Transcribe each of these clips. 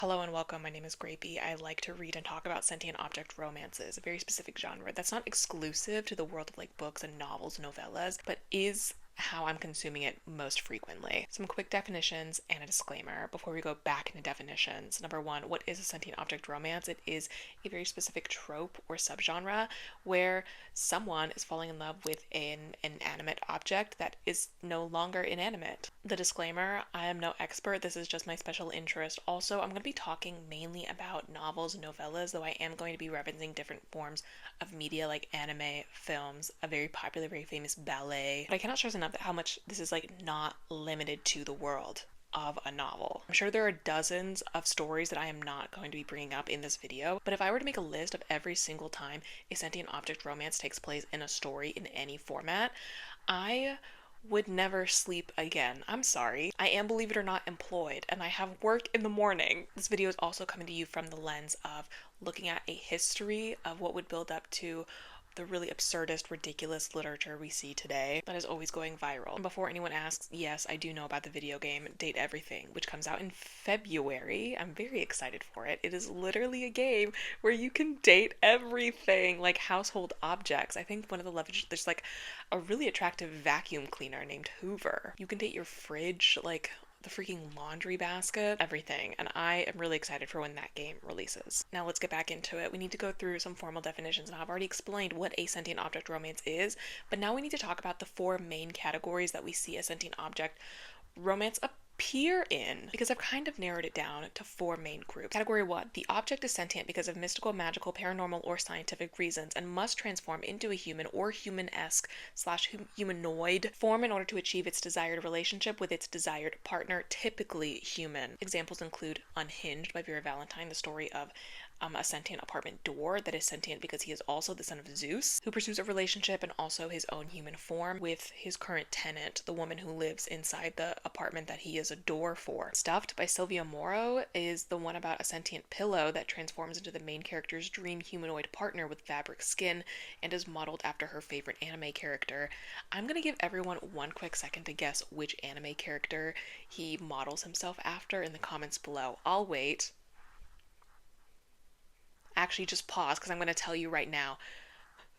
Hello and welcome. My name is Grapey. I like to read and talk about sentient object romances, a very specific genre that's not exclusive to the world of like books and novels, novellas, but is how I'm consuming it most frequently. Some quick definitions and a disclaimer before we go back into definitions. Number one, what is a sentient object romance? It is a very specific trope or subgenre where someone is falling in love with an inanimate object that is no longer inanimate. The disclaimer, I am no expert. This is just my special interest. Also, I'm going to be talking mainly about novels and novellas, though I am going to be referencing different forms of media like anime, films, a very popular, very famous ballet. But I cannot stress enough that how much this is like not limited to the world of a novel. I'm sure there are dozens of stories that I am not going to be bringing up in this video, but if I were to make a list of every single time a sentient object romance takes place in a story in any format, I would never sleep again. I'm sorry. I am, believe it or not, employed, and I have work in the morning. This video is also coming to you from the lens of looking at a history of what would build up to the really absurdist, ridiculous literature we see today that is always going viral. And before anyone asks, yes, I do know about the video game Date Everything, which comes out in February. I'm very excited for it. It is literally a game where you can date everything, like household objects. I think one of the levels, there's like a really attractive vacuum cleaner named Hoover. You can date your fridge, like the freaking laundry basket, everything, and I am really excited for when that game releases. Now let's get back into it. We need to go through some formal definitions, and I've already explained what a sentient object romance is, but now we need to talk about the four main categories that we see a sentient object romance appear in, because I've kind of narrowed it down to four main groups. Category 1, the object is sentient because of mystical, magical, paranormal, or scientific reasons and must transform into a human or human-esque / humanoid form in order to achieve its desired relationship with its desired partner, typically human. Examples include Unhinged by Vera Valentine, the story of a sentient apartment door that is sentient because he is also the son of Zeus, who pursues a relationship and also his own human form with his current tenant, the woman who lives inside the apartment that he is a door for. Stuffed by Sylvia Morrow is the one about a sentient pillow that transforms into the main character's dream humanoid partner with fabric skin and is modeled after her favorite anime character. I'm gonna give everyone one quick second to guess which anime character he models himself after in the comments below. I'll wait. Actually, just pause because I'm going to tell you right now.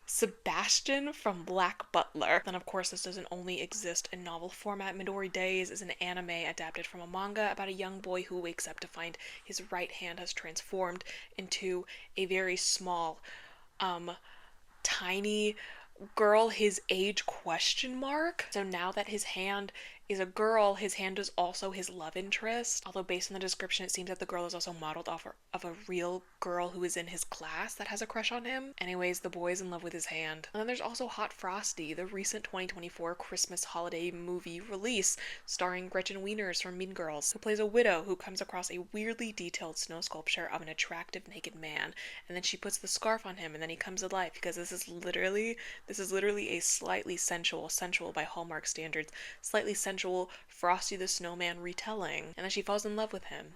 Sebastian from Black Butler. Then, of course, this doesn't only exist in novel format. Midori Days is an anime adapted from a manga about a young boy who wakes up to find his right hand has transformed into a very small, tiny girl his age ? So now that his hand is a girl, his hand is also his love interest. Although based on the description, it seems that the girl is also modeled off of a real girl who is in his class that has a crush on him. Anyways, the boy is in love with his hand. And then there's also Hot Frosty, the recent 2024 Christmas holiday movie release starring Gretchen Wieners from Mean Girls, who plays a widow who comes across a weirdly detailed snow sculpture of an attractive naked man, and then she puts the scarf on him, and then he comes to life because this is literally a slightly sensual by Hallmark standards, slightly sensual Frosty the Snowman retelling, and then she falls in love with him.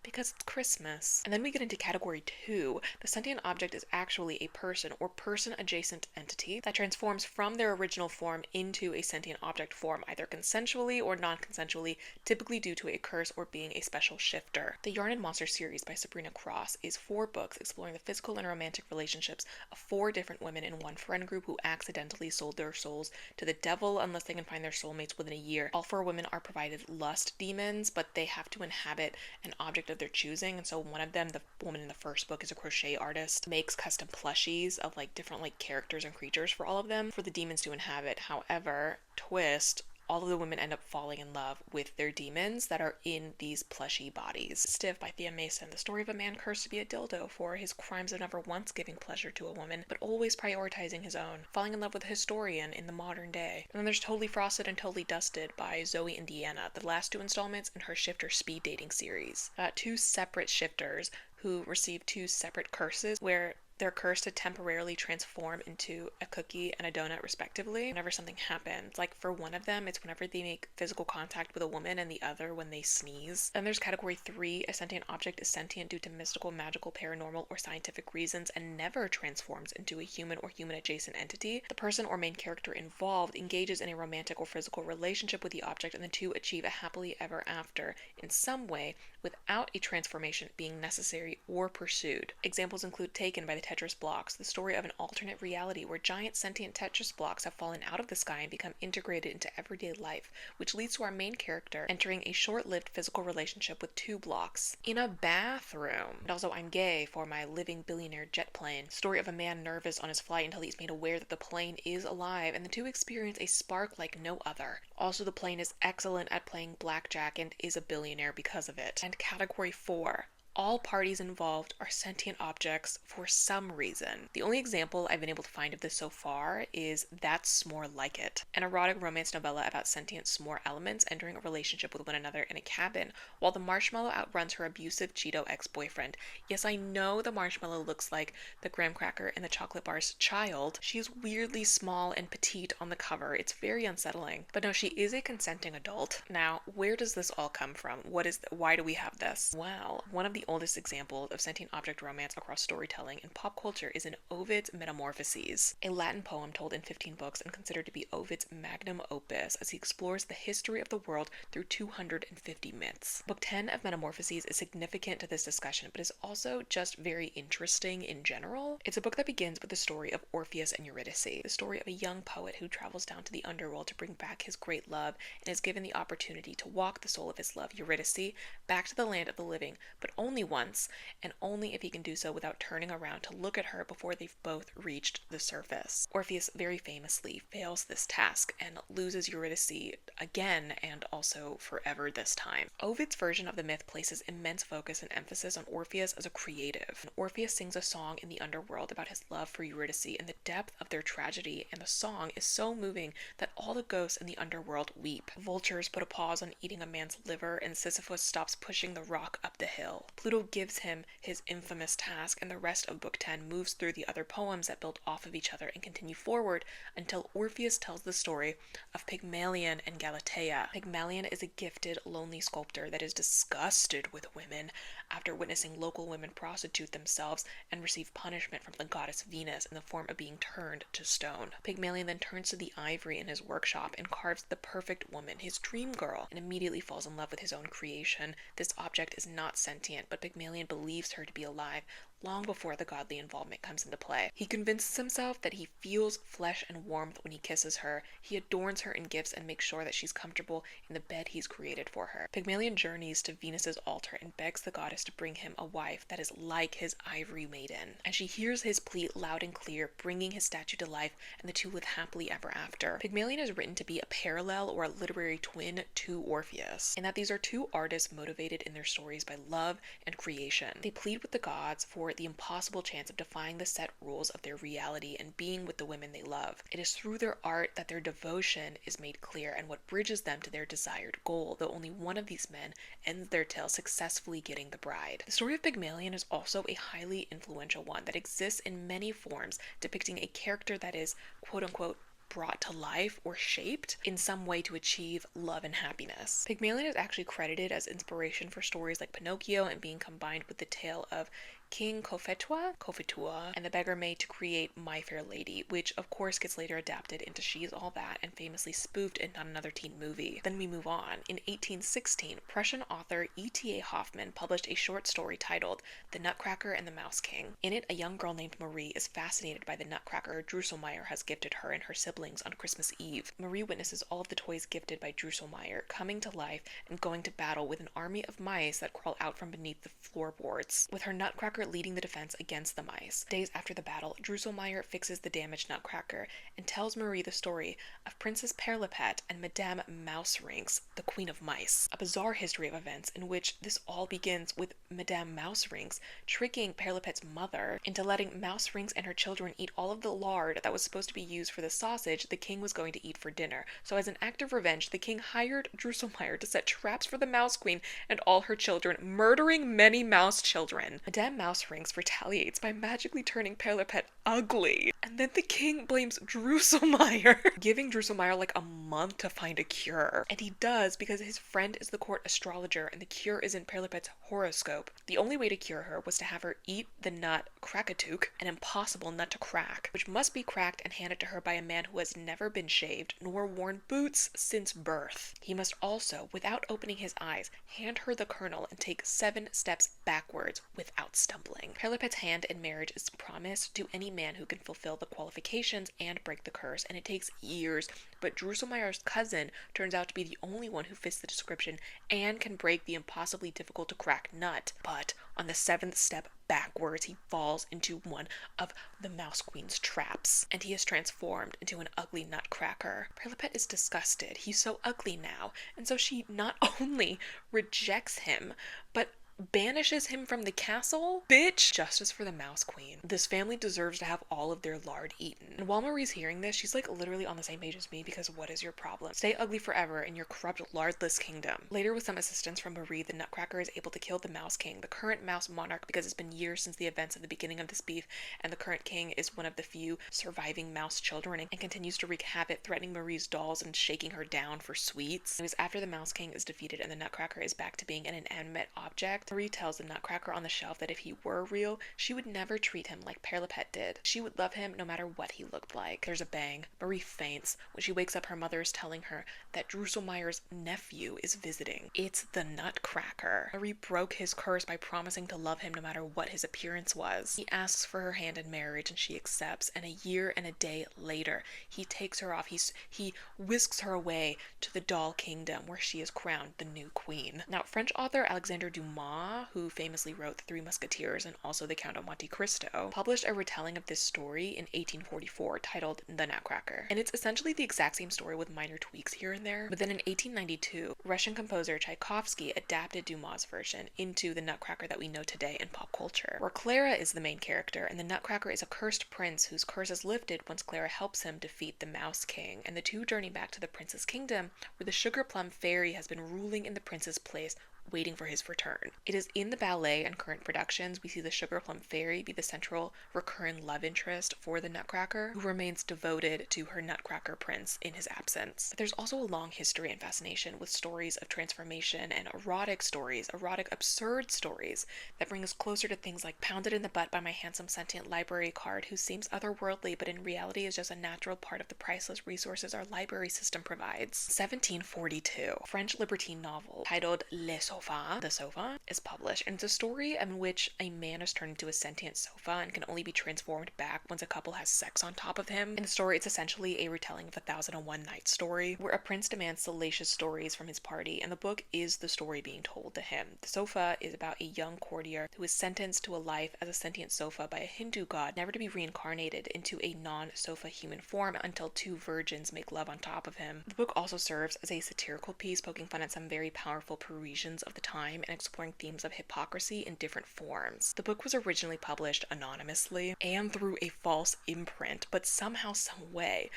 Because it's Christmas. And then we get into category 2. The sentient object is actually a person or person-adjacent entity that transforms from their original form into a sentient object form, either consensually or non-consensually, typically due to a curse or being a special shifter. The Yarn and Monster series by Sabrina Cross is 4 books exploring the physical and romantic relationships of 4 different women in one friend group who accidentally sold their souls to the devil unless they can find their soulmates within a year. All 4 women are provided lust demons, but they have to inhabit an object of their choosing, and so one of them, the woman in the first book, is a crochet artist, makes custom plushies of like different like characters and creatures for all of them for the demons to inhabit. However, twist, all of the women end up falling in love with their demons that are in these plushy bodies. Stiff by Thea Mason, the story of a man cursed to be a dildo for his crimes of never once giving pleasure to a woman, but always prioritizing his own, falling in love with a historian in the modern day. And then there's Totally Frosted and Totally Dusted by Zoe Indiana, the last 2 installments in her shifter speed dating series. 2 separate shifters who receive 2 separate curses where They're cursed to temporarily transform into a cookie and a donut respectively whenever something happens. Like for one of them, it's whenever they make physical contact with a woman, and the other when they sneeze. Then there's category 3, a sentient object is sentient due to mystical, magical, paranormal, or scientific reasons and never transforms into a human or human adjacent entity. The person or main character involved engages in a romantic or physical relationship with the object, and the two achieve a happily ever after in some way without a transformation being necessary or pursued. Examples include Taken by the Tetris Blocks, the story of an alternate reality where giant sentient Tetris blocks have fallen out of the sky and become integrated into everyday life, which leads to our main character entering a short-lived physical relationship with 2 blocks in a bathroom. And also I'm Gay for my living billionaire jet plane, story of a man nervous on his flight until he's made aware that the plane is alive, and the two experience a spark like no other. Also, the plane is excellent at playing blackjack and is a billionaire because of it. And category 4. All parties involved are sentient objects for some reason. The only example I've been able to find of this so far is That's S'more Like It, an erotic romance novella about sentient s'more elements entering a relationship with one another in a cabin, while the marshmallow outruns her abusive Cheeto ex-boyfriend. Yes, I know the marshmallow looks like the graham cracker in the chocolate bar's child. She is weirdly small and petite on the cover. It's very unsettling. But no, she is a consenting adult. Now, where does this all come from? Why do we have this? Well, one of the oldest example of sentient object romance across storytelling and pop culture is in Ovid's Metamorphoses, a Latin poem told in 15 books and considered to be Ovid's magnum opus as he explores the history of the world through 250 myths. Book 10 of Metamorphoses is significant to this discussion, but is also just very interesting in general. It's a book that begins with the story of Orpheus and Eurydice, the story of a young poet who travels down to the underworld to bring back his great love and is given the opportunity to walk the soul of his love, Eurydice, back to the land of the living, but only once, and only if he can do so without turning around to look at her before they've both reached the surface. Orpheus very famously fails this task and loses Eurydice again, and also forever this time. Ovid's version of the myth places immense focus and emphasis on Orpheus as a creative. And Orpheus sings a song in the underworld about his love for Eurydice and the depth of their tragedy, and the song is so moving that all the ghosts in the underworld weep. Vultures put a pause on eating a man's liver, and Sisyphus stops pushing the rock up the hill. Pluto gives him his infamous task, and the rest of Book 10 moves through the other poems that build off of each other and continue forward until Orpheus tells the story of Pygmalion and Galatea. Pygmalion is a gifted, lonely sculptor that is disgusted with women after witnessing local women prostitute themselves and receive punishment from the goddess Venus in the form of being turned to stone. Pygmalion then turns to the ivory in his workshop and carves the perfect woman, his dream girl, and immediately falls in love with his own creation. This object is not sentient, but Pygmalion believes her to be alive long before the godly involvement comes into play. He convinces himself that he feels flesh and warmth when he kisses her. He adorns her in gifts and makes sure that she's comfortable in the bed he's created for her. Pygmalion journeys to Venus's altar and begs the goddess to bring him a wife that is like his ivory maiden. And she hears his plea loud and clear, bringing his statue to life, and the two live happily ever after. Pygmalion is written to be a parallel or a literary twin to Orpheus, in that these are two artists motivated in their stories by love and creation. They plead with the gods for the impossible chance of defying the set rules of their reality and being with the women they love. It is through their art that their devotion is made clear and what bridges them to their desired goal, though only one of these men ends their tale successfully getting the bride. The story of Pygmalion is also a highly influential one that exists in many forms, depicting a character that is, quote-unquote, brought to life or shaped in some way to achieve love and happiness. Pygmalion is actually credited as inspiration for stories like Pinocchio and being combined with the tale of King Cophetua, and the beggar maid to create My Fair Lady, which of course gets later adapted into She's All That and famously spoofed in Not Another Teen Movie. Then we move on. In 1816, Prussian author E.T.A. Hoffmann published a short story titled The Nutcracker and the Mouse King. In it, a young girl named Marie is fascinated by the nutcracker Drosselmeyer has gifted her and her siblings on Christmas Eve. Marie witnesses all of the toys gifted by Drosselmeyer coming to life and going to battle with an army of mice that crawl out from beneath the floorboards, with her nutcracker leading the defense against the mice. Days after the battle, Drosselmeyer fixes the damaged nutcracker and tells Marie the story of Princess Perlipet and Madame Mouserings, the Queen of Mice. A bizarre history of events in which this all begins with Madame Mouserings tricking Perlipet's mother into letting Mouserings and her children eat all of the lard that was supposed to be used for the sausage the king was going to eat for dinner. So as an act of revenge, the king hired Drosselmeyer to set traps for the Mouse Queen and all her children, murdering many mouse children. Madame mouse rings retaliates by magically turning Perlepet ugly. And then the king blames Drusselmeyer, giving Drusselmeyer like a month to find a cure. And he does because his friend is the court astrologer and the cure is in Perlepet's horoscope. The only way to cure her was to have her eat the nut Krakatuk, an impossible nut to crack, which must be cracked and handed to her by a man who has never been shaved nor worn boots since birth. He must also, without opening his eyes, hand her the kernel and take 7 steps backwards without stumbling. Perlepet's hand in marriage is promised to any man who can fulfill the qualifications and break the curse, and it takes years, but Drusselmeyer's cousin turns out to be the only one who fits the description and can break the impossibly difficult to crack nut. But on the 7th step backwards, he falls into one of the Mouse Queen's traps, and he is transformed into an ugly nutcracker. Perlepet is disgusted. He's so ugly now, and so she not only rejects him, but banishes him from the castle? Bitch! Justice for the Mouse Queen. This family deserves to have all of their lard eaten. And while Marie's hearing this, she's like literally on the same page as me because what is your problem? Stay ugly forever in your corrupt, lardless kingdom. Later, with some assistance from Marie, the Nutcracker is able to kill the Mouse King, the current mouse monarch, because it's been years since the events of the beginning of this beef, and the current king is one of the few surviving mouse children and continues to wreak havoc, threatening Marie's dolls and shaking her down for sweets. It was after the Mouse King is defeated and the Nutcracker is back to being an inanimate object, Marie tells the Nutcracker on the shelf that if he were real, she would never treat him like Perlepet did. She would love him no matter what he looked like. There's a bang. Marie faints. When she wakes up, her mother is telling her that Drusselmeyer's nephew is visiting. It's the Nutcracker. Marie broke his curse by promising to love him no matter what his appearance was. He asks for her hand in marriage and she accepts, and a year and a day later, he takes her off. He whisks her away to the doll kingdom where she is crowned the new queen. Now, French author Alexandre Dumas, who famously wrote The Three Musketeers and also The Count of Monte Cristo, published a retelling of this story in 1844 titled The Nutcracker. And it's essentially the exact same story with minor tweaks here and there. But then in 1892, Russian composer Tchaikovsky adapted Dumas' version into the Nutcracker that we know today in pop culture, where Clara is the main character and the Nutcracker is a cursed prince whose curse is lifted once Clara helps him defeat the Mouse King, and the two journey back to the prince's kingdom where the Sugar Plum Fairy has been ruling in the prince's place, waiting for his return. It is in the ballet and current productions we see the Sugar Plum Fairy be the central recurring love interest for the Nutcracker, who remains devoted to her Nutcracker prince in his absence. But there's also a long history and fascination with stories of transformation and erotic stories, erotic absurd stories that bring us closer to things like Pounded in the Butt by My Handsome Sentient Library Card, who seems otherworldly but in reality is just a natural part of the priceless resources our library system provides. 1742, French libertine novel titled Les Sopha, The Sopha, is published, and it's a story in which a man is turned into a sentient sofa and can only be transformed back once a couple has sex on top of him. In the story, it's essentially a retelling of 1001 Nights story, where a prince demands salacious stories from his party, and the book is the story being told to him. The Sofa is about a young courtier who is sentenced to a life as a sentient sofa by a Hindu god, never to be reincarnated into a non-sofa human form until 2 virgins make love on top of him. The book also serves as a satirical piece, poking fun at some very powerful Parisians of the time and exploring themes of hypocrisy in different forms. The book was originally published anonymously and through a false imprint, but somehow, some way,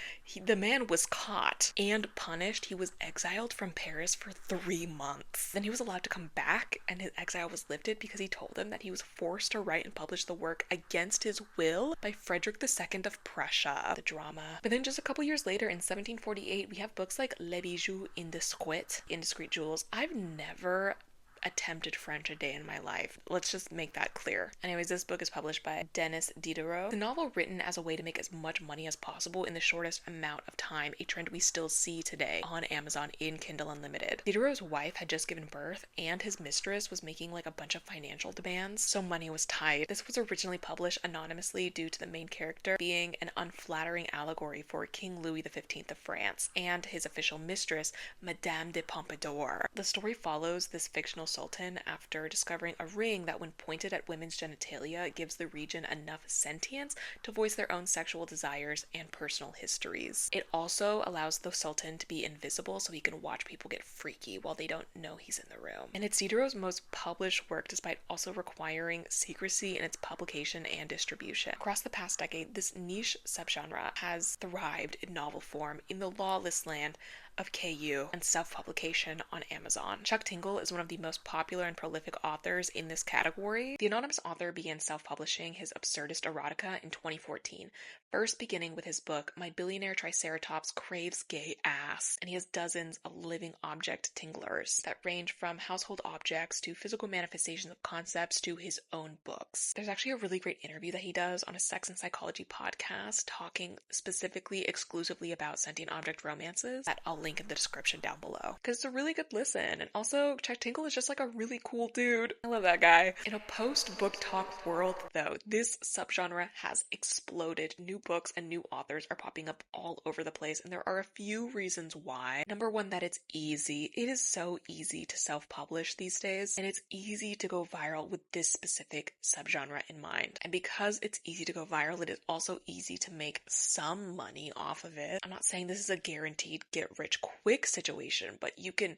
the man was caught and punished. He was exiled from Paris for 3 months. Then he was allowed to come back, and his exile was lifted because he told them that he was forced to write and publish the work against his will by Frederick II of Prussia, the drama. But then just a couple years later, in 1748, we have books like Les Bijoux Indiscrets, Indiscreet Jewels. I've never attempted French a day in my life. Let's just make that clear. Anyways, this book is published by Denis Diderot. The novel written as a way to make as much money as possible in the shortest amount of time, a trend we still see today on Amazon in Kindle Unlimited. Diderot's wife had just given birth and his mistress was making like a bunch of financial demands, so money was tight. This was originally published anonymously due to the main character being an unflattering allegory for King Louis XV of France and his official mistress, Madame de Pompadour. The story follows this fictional sultan after discovering a ring that when pointed at women's genitalia gives the region enough sentience to voice their own sexual desires and personal histories. It also allows the sultan to be invisible so he can watch people get freaky while they don't know he's in the room. And it's Diderot's most published work despite also requiring secrecy in its publication and distribution. Across the past decade, this niche subgenre has thrived in novel form in the lawless land of KU and self-publication on Amazon. Chuck Tingle is one of the most popular and prolific authors in this category. The anonymous author began self-publishing his absurdist erotica in 2014, first beginning with his book My Billionaire Triceratops Craves Gay Ass, and he has dozens of living object tinglers that range from household objects to physical manifestations of concepts to his own books. There's actually a really great interview that he does on a sex and psychology podcast talking specifically exclusively about Sentient Object Romances that I'll link in the description down below, because it's a really good listen. And also, Chuck Tingle is just like a really cool dude. I love that guy. In a post-book talk world, though, this subgenre has exploded. New books and new authors are popping up all over the place, and there are a few reasons why. Number one, that it's easy. It is so easy to self-publish these days, and it's easy to go viral with this specific subgenre in mind. And because it's easy to go viral, it is also easy to make some money off of it. I'm not saying this is a guaranteed get-rich-quick situation, but you can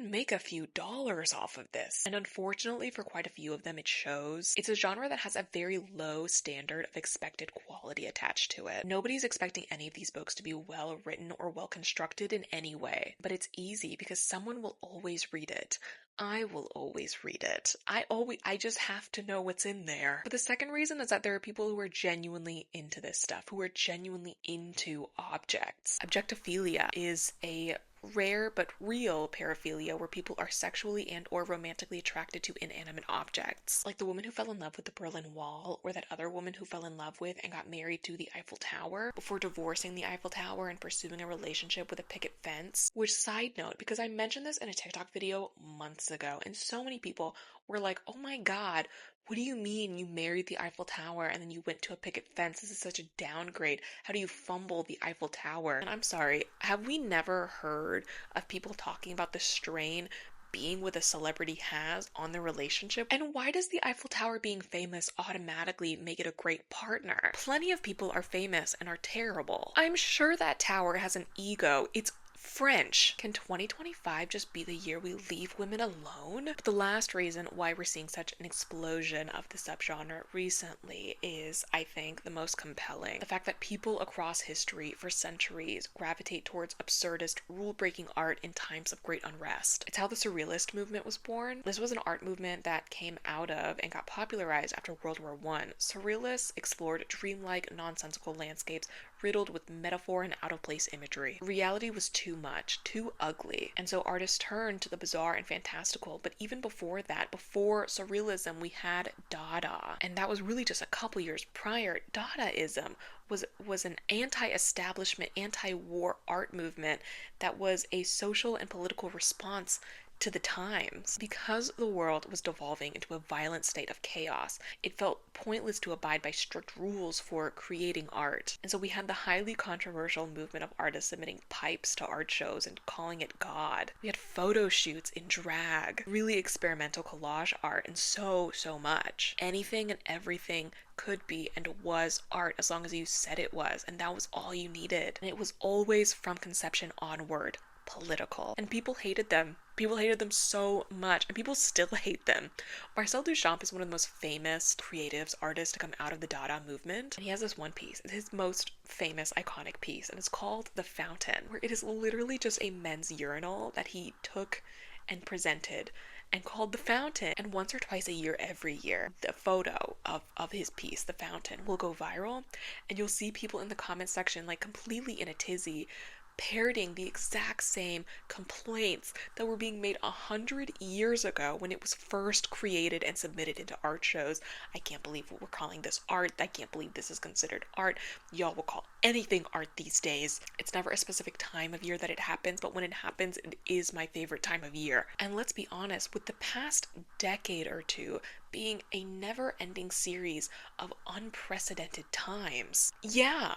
make a few dollars off of this. And unfortunately, for quite a few of them, it shows. It's a genre that has a very low standard of expected quality attached to it. Nobody's expecting any of these books to be well written or well constructed in any way, but it's easy because someone will always read it. I will always read it. I just have to know what's in there. But the second reason is that there are people who are genuinely into this stuff, who are genuinely into objects. Objectophilia is a rare but real paraphilia where people are sexually and or romantically attracted to inanimate objects, like the woman who fell in love with the Berlin Wall, or that other woman who fell in love with and got married to the Eiffel Tower before divorcing the Eiffel Tower and pursuing a relationship with a picket fence. Which, side note, because I mentioned this in a TikTok video months ago, and so many people were like, oh my god, what do you mean you married the Eiffel Tower and then you went to a picket fence? This is such a downgrade. How do you fumble the Eiffel Tower? And I'm sorry, have we never heard of people talking about the strain being with a celebrity has on their relationship? And why does the Eiffel Tower being famous automatically make it a great partner? Plenty of people are famous and are terrible. I'm sure that tower has an ego. It's French. Can 2025 just be the year we leave women alone? But the last reason why we're seeing such an explosion of the subgenre recently is, I think, the most compelling. The fact that people across history for centuries gravitate towards absurdist, rule-breaking art in times of great unrest. It's how the Surrealist movement was born. This was an art movement that came out of and got popularized after World War I. Surrealists explored dreamlike, nonsensical landscapes riddled with metaphor and out-of-place imagery. Reality was too much, too ugly, and so artists turned to the bizarre and fantastical. But even before that, before Surrealism, we had Dada, and that was really just a couple years prior. Dadaism was an anti-establishment, anti-war art movement that was a social and political response to the times. Because the world was devolving into a violent state of chaos, it felt pointless to abide by strict rules for creating art. And so we had the highly controversial movement of artists submitting pipes to art shows and calling it God. We had photo shoots in drag, really experimental collage art, and so much. Anything and everything could be and was art as long as you said it was, and that was all you needed. And it was always, from conception onward, political. And people hated them. People hated them so much, and people still hate them. Marcel Duchamp is one of the most famous creatives, artists to come out of the Dada movement, and he has this one piece. It's his most famous, iconic piece, and it's called The Fountain, where it is literally just a men's urinal that he took and presented and called The Fountain. And once or twice a year, every year, the photo of his piece, The Fountain, will go viral, and you'll see people in the comment section like completely in a tizzy parroting the exact same complaints that were being made 100 years ago when it was first created and submitted into art shows. I can't believe what we're calling this art. I can't believe this is considered art. Y'all will call anything art these days. It's never a specific time of year that it happens, but when it happens, it is my favorite time of year. And let's be honest, with the past decade or two being a never-ending series of unprecedented times, yeah,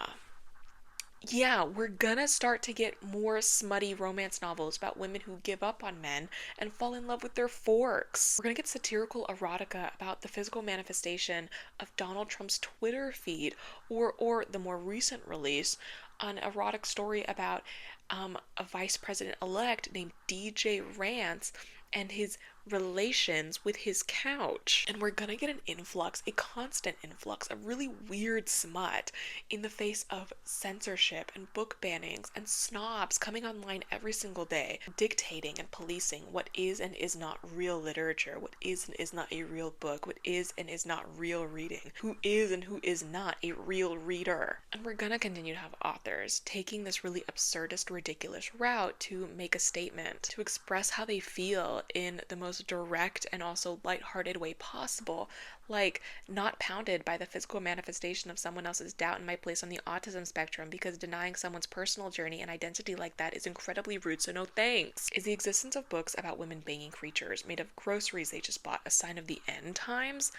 we're gonna start to get more smutty romance novels about women who give up on men and fall in love with their forks. We're gonna get satirical erotica about the physical manifestation of Donald Trump's Twitter feed, or the more recent release, an erotic story about a vice president-elect named DJ Rance and his relations with his couch. And we're gonna get an influx, a constant influx of really weird smut in the face of censorship and book bannings and snobs coming online every single day, dictating and policing what is and is not real literature, what is and is not a real book, what is and is not real reading, who is and who is not a real reader. And we're gonna continue to have authors taking this really absurdist, ridiculous route to make a statement, to express how they feel in the most direct and also lighthearted way possible, like not pounded by the physical manifestation of someone else's doubt in my place on the autism spectrum, because denying someone's personal journey and identity like that is incredibly rude, so no thanks. Is the existence of books about women banging creatures made of groceries they just bought a sign of the end times?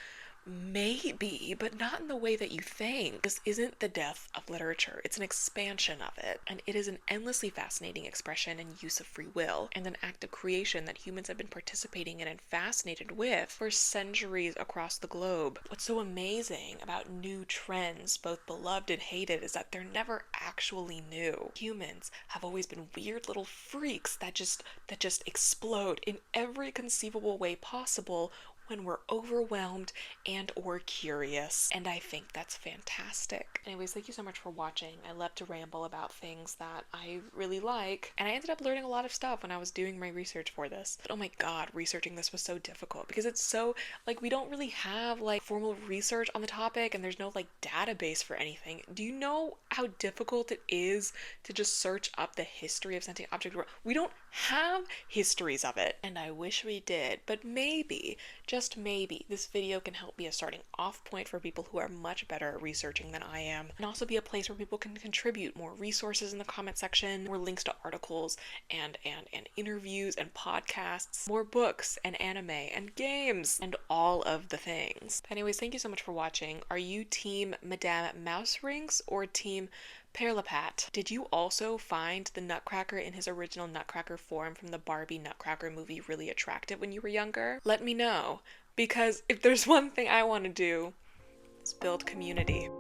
Maybe, but not in the way that you think. This isn't the death of literature, it's an expansion of it, and it is an endlessly fascinating expression and use of free will, and an act of creation that humans have been participating in and fascinated with for centuries across the globe. What's so amazing about new trends, both beloved and hated, is that they're never actually new. Humans have always been weird little freaks that just explode in every conceivable way possible when we're overwhelmed and or curious, and I think that's fantastic. Anyways, thank you so much for watching. I love to ramble about things that I really like, and I ended up learning a lot of stuff when I was doing my research for this. But oh my god, researching this was so difficult because it's so, like, we don't really have like formal research on the topic, and there's no like database for anything. Do you know how difficult it is to just search up the history of sentient object? We don't have histories of it, and I wish we did, but maybe, just maybe, this video can help be a starting off point for people who are much better at researching than I am, and also be a place where people can contribute more resources in the comment section, more links to articles and interviews and podcasts, more books and anime and games and all of the things. Anyways, thank you so much for watching. Are you team Madame Mouse Rings or team Perlipat? Did you also find the Nutcracker in his original Nutcracker form from the Barbie Nutcracker movie really attractive when you were younger? Let me know, because if there's one thing I want to do, it's build community.